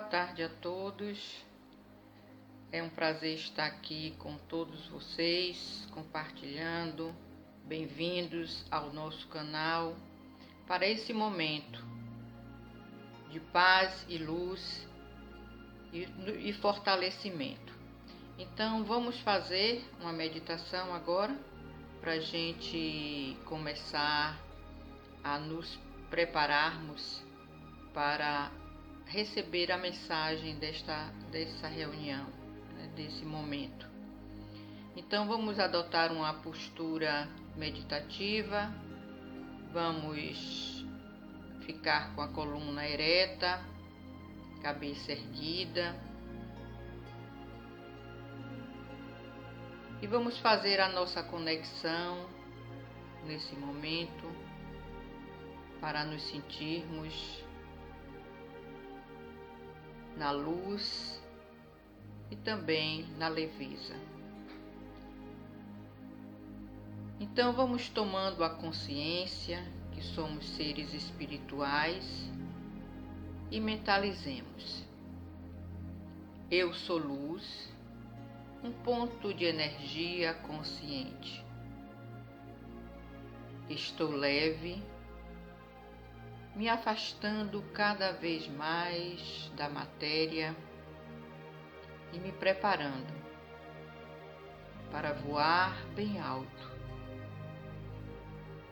tarde a todos. É um prazer estar aqui com todos vocês, compartilhando. Bem-vindos ao nosso canal para esse momento de paz e luz e fortalecimento. Então, vamos fazer uma meditação agora para a gente começar a nos prepararmos para receber a mensagem dessa reunião, desse momento. Então vamos adotar uma postura meditativa, vamos ficar com a coluna ereta, cabeça erguida e vamos fazer a nossa conexão nesse momento para nos sentirmos na luz e também na leveza. Então vamos tomando a consciência que somos seres espirituais e mentalizemos: eu sou luz, um ponto de energia consciente. Estou leve, me afastando cada vez mais da matéria e me preparando para voar bem alto,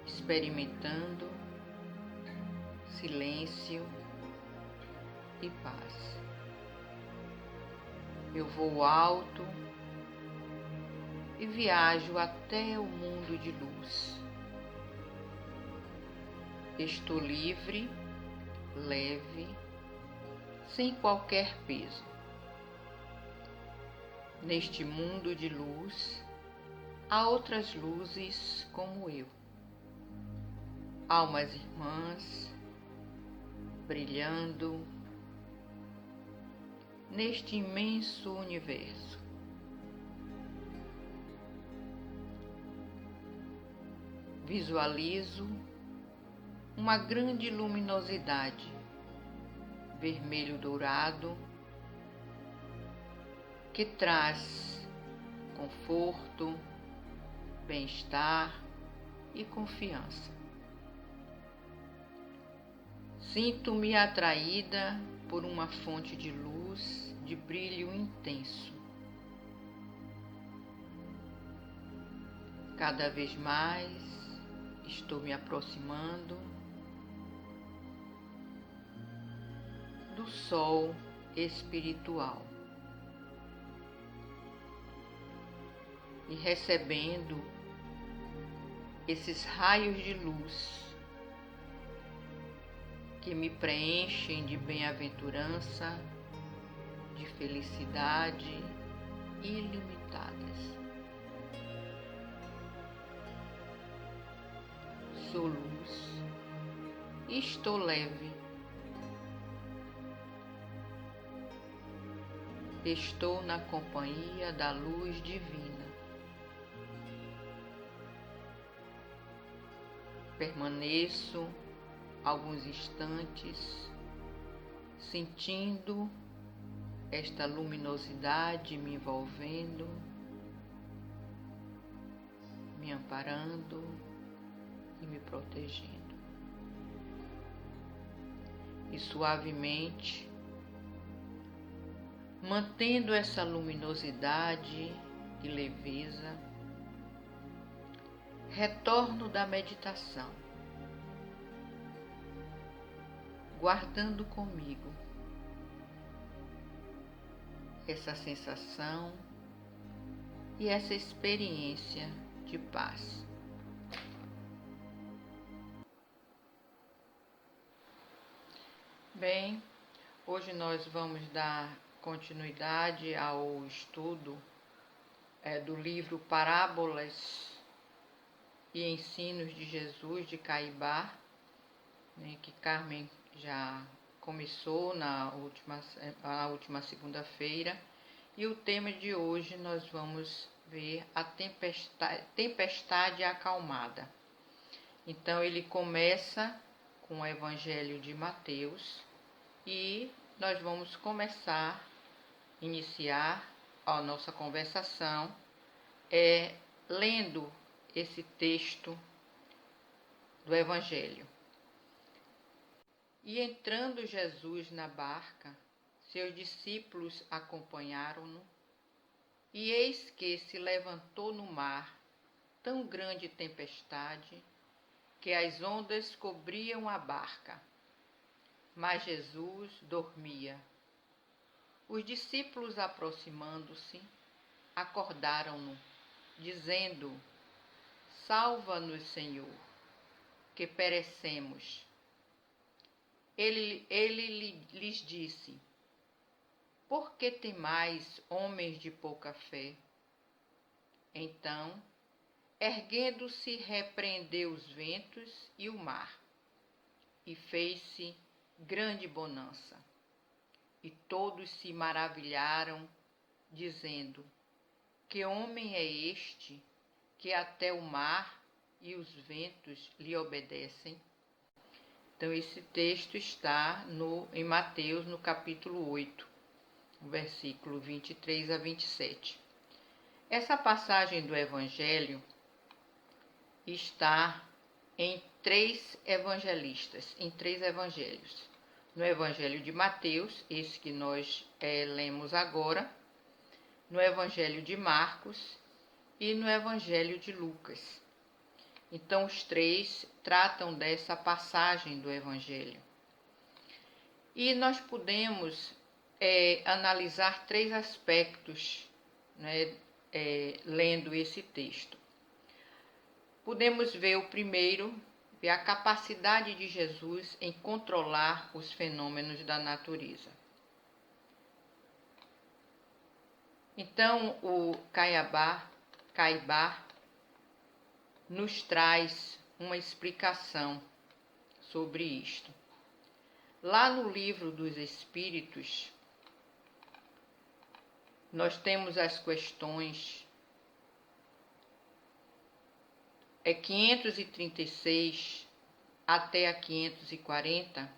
experimentando silêncio e paz. Eu vou alto e viajo até o mundo de luz. Estou livre, leve, sem qualquer peso. Neste mundo de luz, há outras luzes como eu. Almas irmãs, brilhando neste imenso universo. Visualizo uma grande luminosidade, vermelho dourado, que traz conforto, bem-estar e confiança. Sinto-me atraída por uma fonte de luz de brilho intenso. Cada vez mais estou me aproximando do sol espiritual e recebendo esses raios de luz que me preenchem de bem-aventurança, de felicidade ilimitadas. Sou luz e estou leve. Estou na companhia da luz divina. Permaneço alguns instantes sentindo esta luminosidade me envolvendo, me amparando e me protegendo. E suavemente, mantendo essa luminosidade e leveza, retorno da meditação, guardando comigo essa sensação e essa experiência de paz. Bem, hoje nós vamos dar continuidade ao estudo do livro Parábolas e Ensinos de Jesus de Caibá, que Carmen já começou na última segunda-feira, e o tema de hoje nós vamos ver a tempestade acalmada. Então ele começa com o Evangelho de Mateus e nós vamos iniciar a nossa conversação lendo esse texto do Evangelho. E entrando Jesus na barca, seus discípulos acompanharam-no, e eis que se levantou no mar tão grande tempestade que as ondas cobriam a barca. Mas Jesus dormia. Os discípulos, aproximando-se, acordaram-no, dizendo: Salva-nos, Senhor, que perecemos. Ele lhes disse: Por que temais, homens de pouca fé? Então, erguendo-se, repreendeu os ventos e o mar, e fez-se grande bonança. E todos se maravilharam, dizendo: Que homem é este, que até o mar e os ventos lhe obedecem? Então, esse texto está em Mateus, no capítulo 8, versículo 23 a 27. Essa passagem do Evangelho está em três evangelistas, em três evangelhos. No Evangelho de Mateus, esse que nós lemos agora, no Evangelho de Marcos e no Evangelho de Lucas. Então, os três tratam dessa passagem do Evangelho. E nós podemos analisar três aspectos, né, lendo esse texto. Podemos ver o primeiro, ver a capacidade de Jesus em controlar os fenômenos da natureza. Então, o Caibá nos traz uma explicação sobre isto. Lá no Livro dos Espíritos, nós temos as questões 536 até a 540,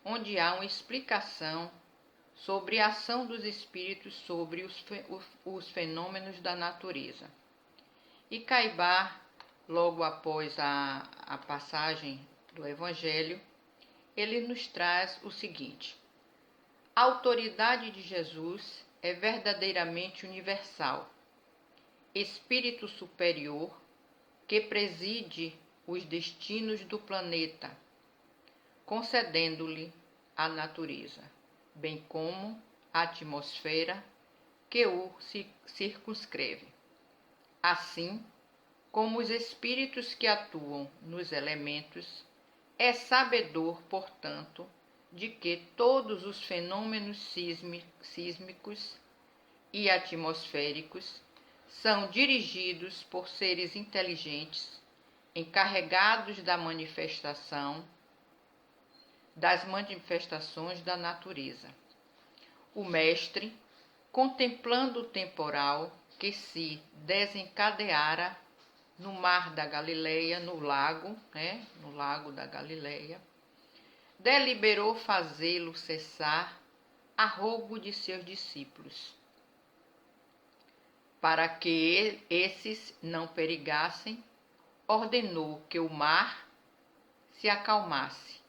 onde há uma explicação sobre a ação dos espíritos sobre os fenômenos da natureza. E Caibá, logo após a passagem do Evangelho, ele nos traz o seguinte: a autoridade de Jesus é verdadeiramente universal, espírito superior que preside os destinos do planeta, concedendo-lhe a natureza, bem como a atmosfera que o circunscreve. Assim como os espíritos que atuam nos elementos, é sabedor, portanto, de que todos os fenômenos sísmicos e atmosféricos são dirigidos por seres inteligentes, encarregados das manifestações da natureza. O mestre, contemplando o temporal que se desencadeara no mar da Galileia, no lago da Galileia, deliberou fazê-lo cessar a rogo de seus discípulos, para que esses não perigassem, ordenou que o mar se acalmasse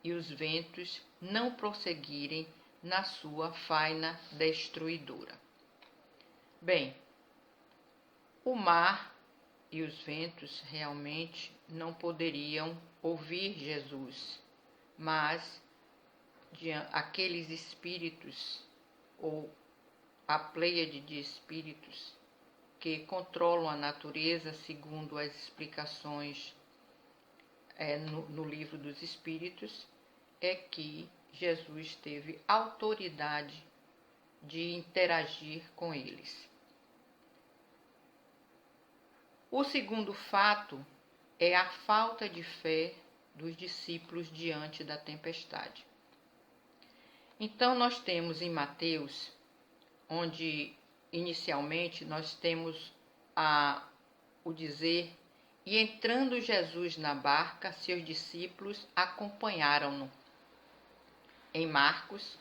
e os ventos não prosseguirem na sua faina destruidora. Bem, o mar e os ventos realmente não poderiam ouvir Jesus, mas aqueles espíritos, ou a pleiade de espíritos que controlam a natureza, segundo as explicações no Livro dos Espíritos, é que Jesus teve autoridade de interagir com eles. O segundo fato é a falta de fé dos discípulos diante da tempestade. Então, nós temos em Mateus, onde inicialmente nós temos o dizer: e entrando Jesus na barca, seus discípulos acompanharam-no. Em Marcos,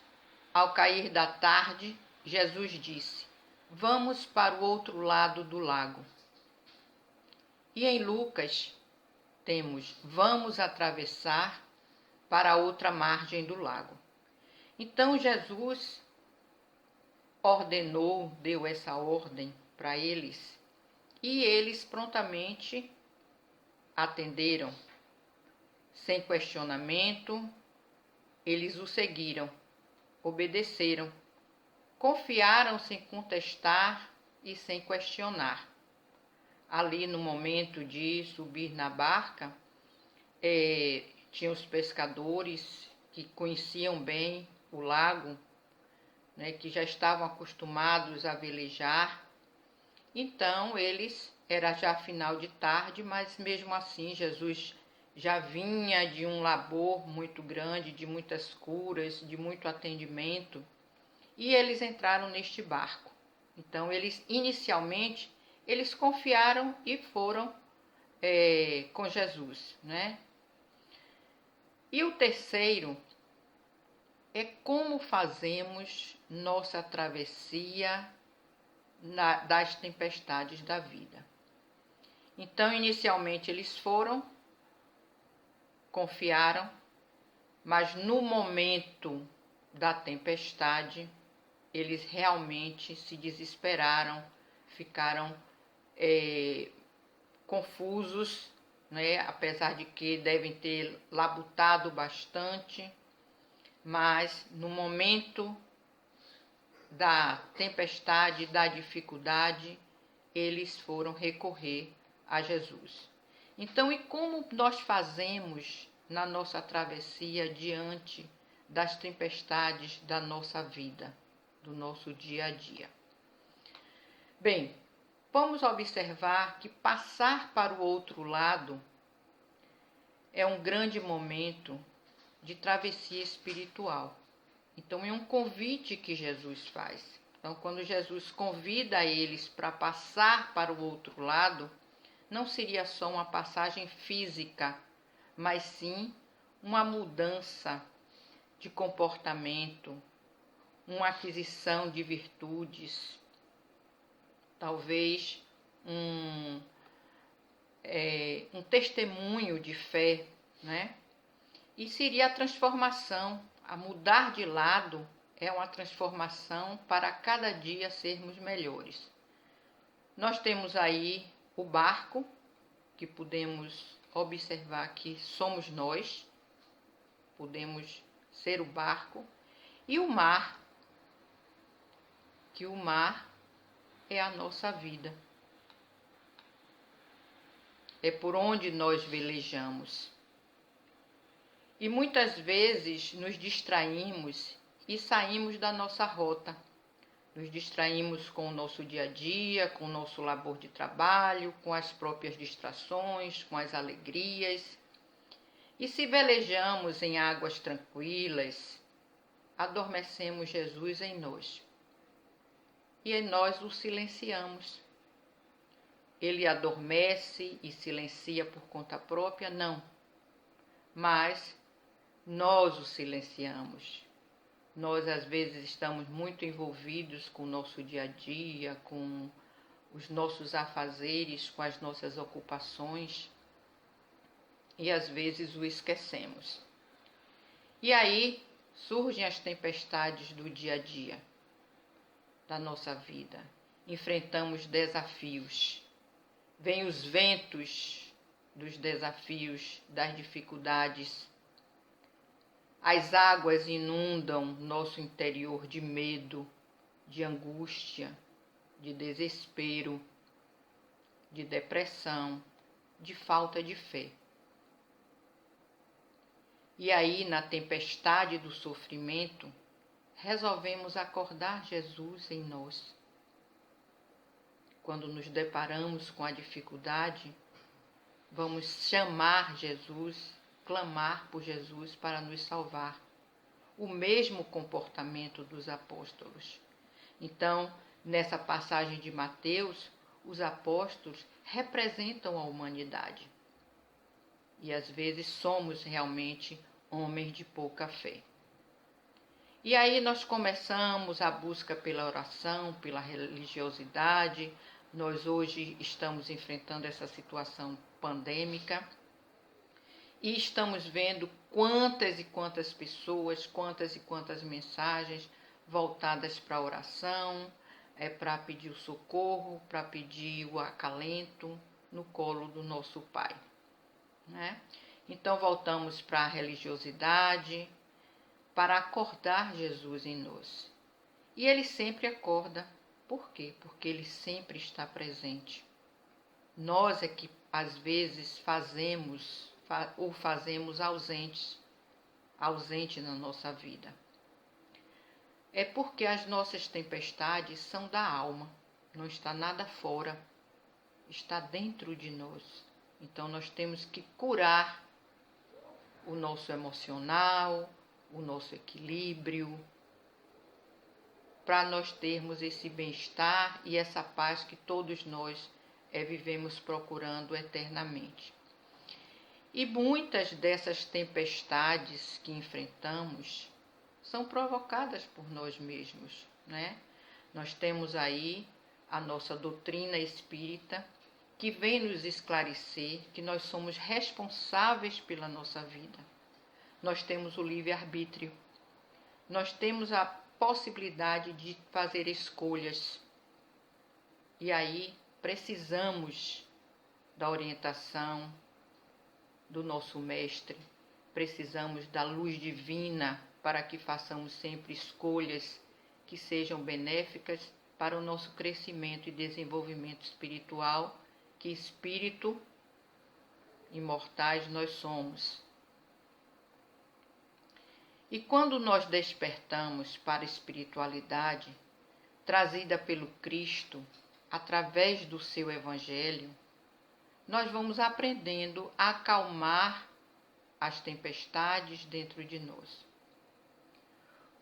Ao cair da tarde, Jesus disse: Vamos para o outro lado do lago. E em Lucas temos: Vamos atravessar para a outra margem do lago. Então Jesus deu essa ordem para eles, e eles prontamente atenderam. Sem questionamento, eles o seguiram, obedeceram, confiaram sem contestar e sem questionar. Ali no momento de subir na barca, tinha os pescadores que conheciam bem o lago, né, que já estavam acostumados a velejar. Então era já final de tarde, mas mesmo assim Jesus já vinha de um labor muito grande, de muitas curas, de muito atendimento, e eles entraram neste barco. Então inicialmente eles confiaram e foram com Jesus, né? E o terceiro é como fazemos nossa travessia das tempestades da vida. Então, inicialmente eles foram, confiaram, mas no momento da tempestade, eles realmente se desesperaram, ficaram confusos, né? Apesar de que devem ter labutado bastante, mas no momento da tempestade, da dificuldade, eles foram recorrer a Jesus. Então, e como nós fazemos na nossa travessia diante das tempestades da nossa vida, do nosso dia a dia? Bem, vamos observar que passar para o outro lado é um grande momento de travessia espiritual. Então, é um convite que Jesus faz. Então, quando Jesus convida eles para passar para o outro lado, não seria só uma passagem física, mas sim uma mudança de comportamento, uma aquisição de virtudes, talvez um testemunho de fé, né? E seria a transformação, a mudar de lado é uma transformação para cada dia sermos melhores. Nós temos aí o barco, que podemos observar que somos nós, podemos ser o barco, e o mar, que o mar é a nossa vida. É por onde nós velejamos. E muitas vezes nos distraímos e saímos da nossa rota. Nos distraímos com o nosso dia a dia, com o nosso labor de trabalho, com as próprias distrações, com as alegrias. E se velejamos em águas tranquilas, adormecemos Jesus em nós. E em nós o silenciamos. Ele adormece e silencia por conta própria? Não. Mas nós o silenciamos. Nós, às vezes, estamos muito envolvidos com o nosso dia a dia, com os nossos afazeres, com as nossas ocupações, e às vezes o esquecemos. E aí surgem as tempestades do dia a dia, da nossa vida. Enfrentamos desafios. Vêm os ventos dos desafios, das dificuldades. As águas inundam nosso interior de medo, de angústia, de desespero, de depressão, de falta de fé. E aí, na tempestade do sofrimento, resolvemos acordar Jesus em nós. Quando nos deparamos com a dificuldade, vamos chamar Jesus, clamar por Jesus para nos salvar. O mesmo comportamento dos apóstolos. Então, nessa passagem de Mateus, os apóstolos representam a humanidade. E às vezes somos realmente homens de pouca fé. E aí nós começamos a busca pela oração, pela religiosidade. Nós hoje estamos enfrentando essa situação pandêmica e estamos vendo quantas e quantas pessoas, quantas e quantas mensagens voltadas para a oração, para pedir o socorro, para pedir o acalento no colo do nosso Pai, né? Então voltamos para a religiosidade, para acordar Jesus em nós. E Ele sempre acorda. Por quê? Porque Ele sempre está presente. Nós é que às vezes fazemos ausente na nossa vida. É porque as nossas tempestades são da alma, não está nada fora, está dentro de nós. Então nós temos que curar o nosso emocional, o nosso equilíbrio, para nós termos esse bem-estar e essa paz que todos nós vivemos procurando eternamente. E muitas dessas tempestades que enfrentamos são provocadas por nós mesmos, né? Nós temos aí a nossa doutrina espírita, que vem nos esclarecer que nós somos responsáveis pela nossa vida. Nós temos o livre-arbítrio. Nós temos a possibilidade de fazer escolhas. E aí precisamos da orientação do nosso mestre, precisamos da luz divina para que façamos sempre escolhas que sejam benéficas para o nosso crescimento e desenvolvimento espiritual, que espírito imortais nós somos. E quando nós despertamos para a espiritualidade, trazida pelo Cristo, através do seu Evangelho, nós vamos aprendendo a acalmar as tempestades dentro de nós.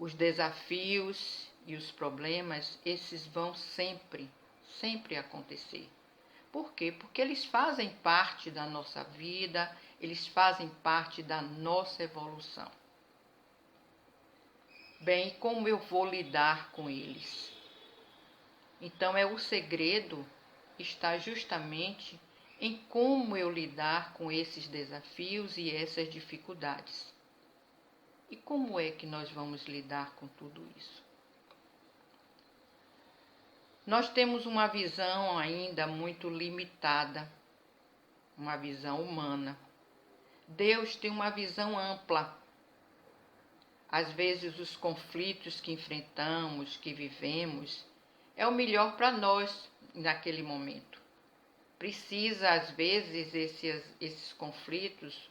Os desafios e os problemas, esses vão sempre acontecer. Por quê? Porque eles fazem parte da nossa vida, eles fazem parte da nossa evolução. Bem, e como eu vou lidar com eles? Então, o segredo está justamente em como eu lidar com esses desafios e essas dificuldades. E como é que nós vamos lidar com tudo isso? Nós temos uma visão ainda muito limitada, uma visão humana. Deus tem uma visão ampla. Às vezes os conflitos que enfrentamos, que vivemos, é o melhor para nós naquele momento. Precisa, às vezes, esses conflitos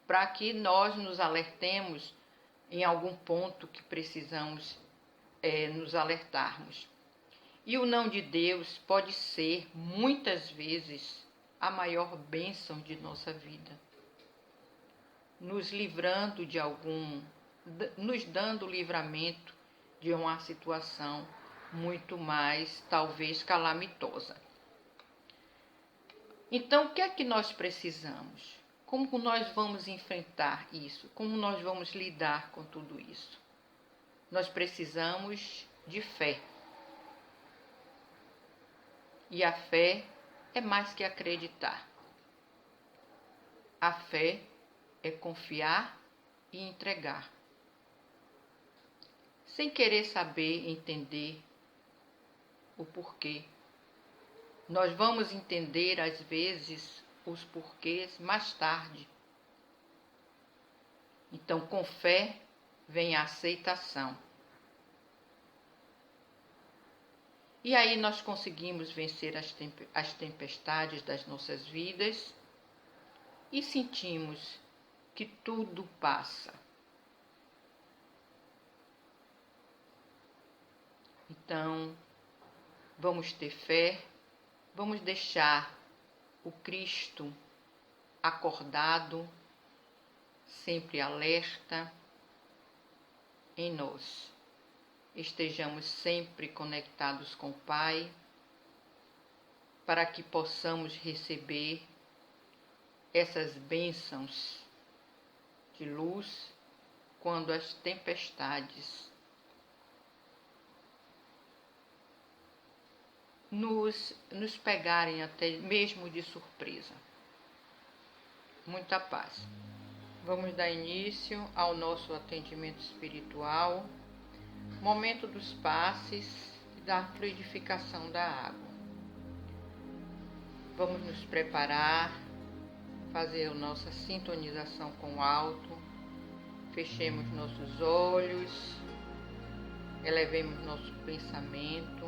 para que nós nos alertemos em algum ponto que precisamos nos alertarmos. E o não de Deus pode ser, muitas vezes, a maior bênção de nossa vida, nos livrando de nos dando livramento de uma situação muito mais, talvez, calamitosa. Então, o que é que nós precisamos? Como nós vamos enfrentar isso? Como nós vamos lidar com tudo isso? Nós precisamos de fé. E a fé é mais que acreditar. A fé é confiar e entregar. Sem querer saber, entender o porquê. Nós vamos entender, às vezes, os porquês mais tarde. Então, com fé vem a aceitação. E aí nós conseguimos vencer as tempestades das nossas vidas e sentimos que tudo passa. Então, vamos ter fé, vamos deixar o Cristo acordado, sempre alerta em nós. Estejamos sempre conectados com o Pai, para que possamos receber essas bênçãos de luz quando as tempestades nos pegarem até mesmo de surpresa. Muita paz. Vamos dar início ao nosso atendimento espiritual, momento dos passes e da fluidificação da água. Vamos nos preparar, fazer a nossa sintonização com o alto, fechemos nossos olhos, elevemos nosso pensamento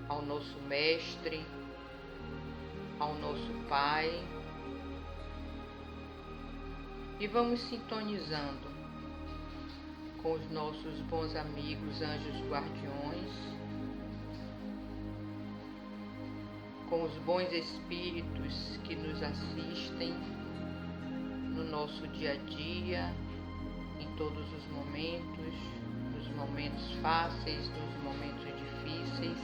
ao nosso Mestre, ao nosso Pai, e vamos sintonizando com os nossos bons amigos anjos guardiões, com os bons espíritos que nos assistem no nosso dia a dia, em todos os momentos, nos momentos fáceis, nos momentos difíceis,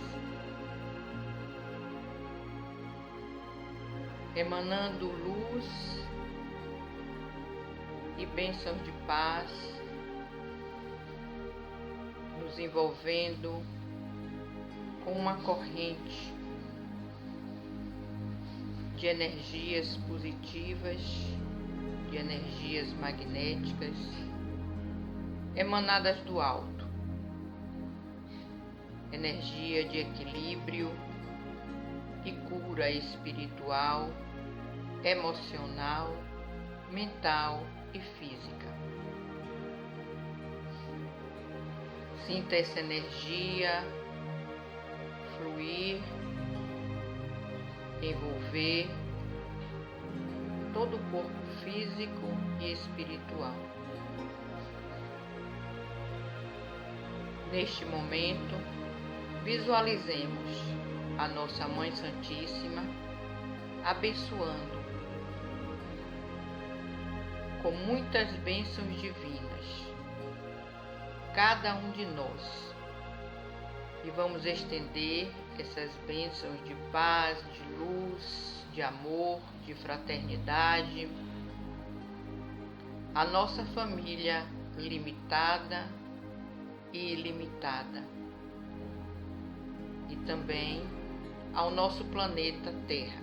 emanando luz e bênçãos de paz, nos envolvendo com uma corrente de energias positivas, de energias magnéticas, emanadas do alto, energia de equilíbrio e cura espiritual, emocional, mental e física. Sinta essa energia fluir, envolver todo o corpo físico e espiritual. Neste momento, visualizemos a nossa Mãe Santíssima abençoando com muitas bênçãos divinas cada um de nós, e vamos estender essas bênçãos de paz, de luz, de amor, de fraternidade à nossa família limitada e ilimitada, e também ao nosso planeta Terra.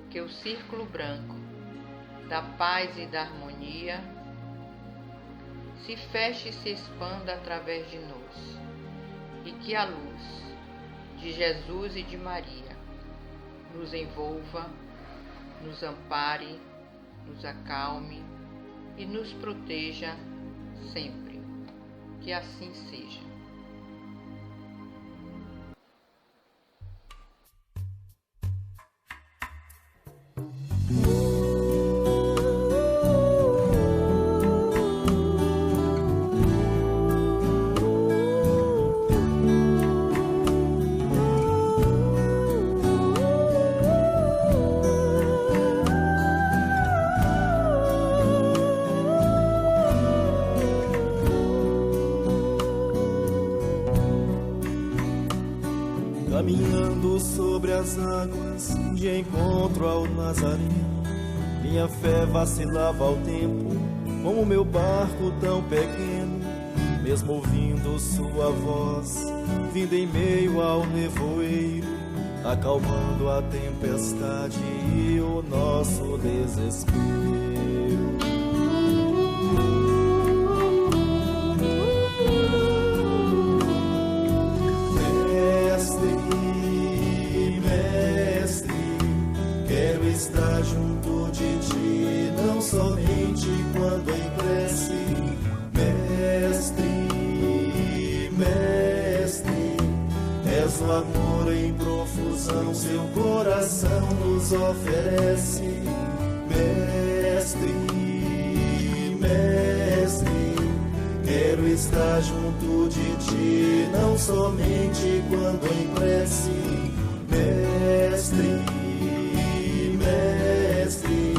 Que o círculo branco da paz e da harmonia se feche e se expanda através de nós, e que a luz de Jesus e de Maria nos envolva, nos ampare, nos acalme e nos proteja sempre. Que assim seja. Caminhando sobre as águas de encontro ao Nazareno, minha fé vacilava ao tempo, como meu barco tão pequeno. Mesmo ouvindo sua voz, vindo em meio ao nevoeiro, acalmando a tempestade e o nosso desespero. Estar junto de ti, não somente quando em prece. Mestre, mestre, és o amor em profusão, seu coração nos oferece. Mestre, mestre, quero estar junto de ti, não somente quando em prece. Mestre, mestre,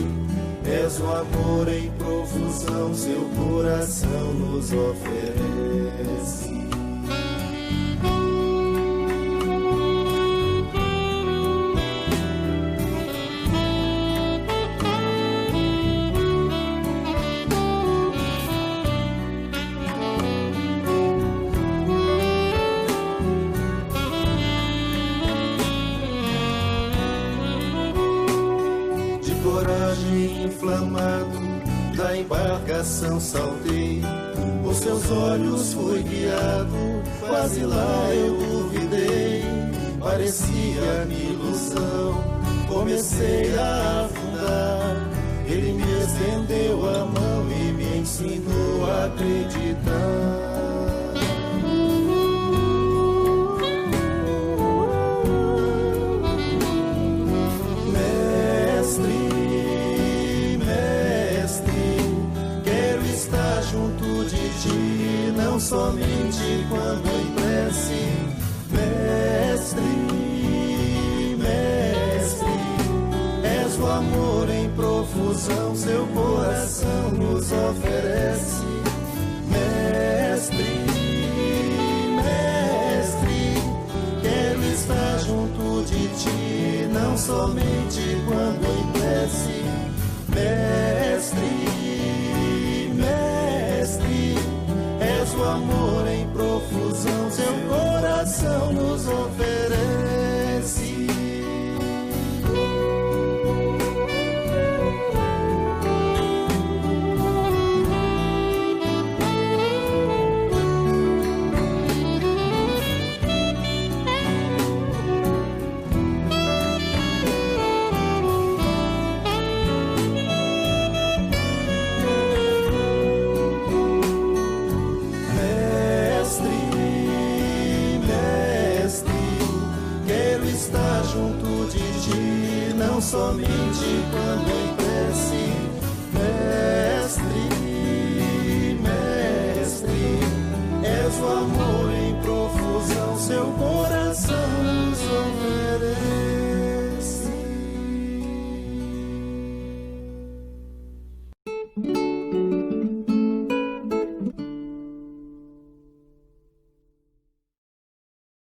és o amor em profusão, seu coração nos oferece. coração saltei, por seus olhos fui guiado, quase lá eu duvidei, parecia-me ilusão, comecei a afundar. Ele me estendeu a mão e me ensinou a acreditar. Junto de ti, não somente quando em prece. Mestre, mestre, és o amor em profusão, seu coração nos oferece. Mestre, mestre, quero estar junto de ti, não somente quando em prece. Mestre, és o amor em profusão, seu coração nos oferece. Não somente quando em prece. Mestre, mestre, és o amor em profusão, seu coração